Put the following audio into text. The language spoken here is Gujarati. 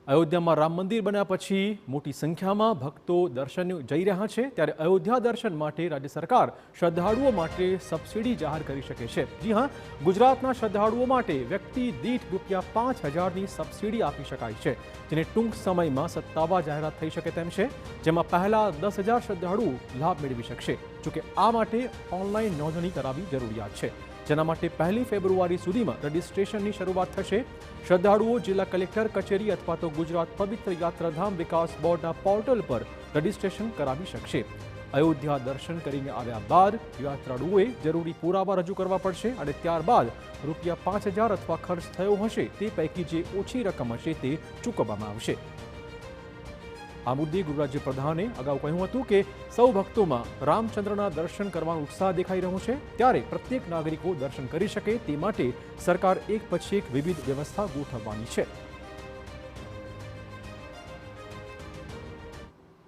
અયોધ્યામાં રામ મંદિર બન્યા પછી મોટી સંખ્યામાં ભક્તો દર્શન જઈ રહ્યા છે ત્યારે અયોધ્યા દર્શન માટે રાજ્ય સરકાર શ્રદ્ધાળુઓ માટે સબસિડી જાહેર કરી શકે છે। જી હા, ગુજરાતના શ્રદ્ધાળુઓ માટે વ્યક્તિ દીઠ ₹5,000ની સબસિડી આપી શકાય છે, જેને ટૂંક સમયમાં સત્તાવાર જાહેરાત થઈ શકે તેમ છે, જેમાં પહેલા 10,000 શ્રદ્ધાળુઓ લાભ મેળવી શકશે। જોકે આ માટે ઓનલાઈન નોંધણી કરાવવી જરૂરિયાત છે, જેના માટે 1 ફેબ્રુઆરી સુધીમાં રજીસ્ટ્રેશનની શરૂઆત થશે। શ્રદ્ધાળુઓ જિલ્લા કલેક્ટર કચેરી અથવા તો ગુજરાત પવિત્ર યાત્રાધામ વિકાસ બોર્ડના પોર્ટલ પર રજીસ્ટ્રેશન કરાવી શકશે। અયોધ્યા દર્શન કરીને આવ્યા બાદ યાત્રાળુઓએ જરૂરી પુરાવા રજૂ કરવા પડશે અને ત્યારબાદ ₹5,000 અથવા ખર્ચ થયો હશે તે પૈકી જે ઓછી રકમ હશે તે ચૂકવવામાં આવશે। આ મુદ્દે ગૃહ રાજ્ય પ્રધાને અગાઉ કહ્યું હતું કે સૌ ભક્તોમાં રામચંદ્રના દર્શન કરવાનો ઉત્સાહ દેખાઈ રહ્યો છે, ત્યારે પ્રત્યેક નાગરિકો દર્શન કરી શકે તે માટે સરકાર એક પછી એક વિવિધ વ્યવસ્થા ગોઠવવાની છે।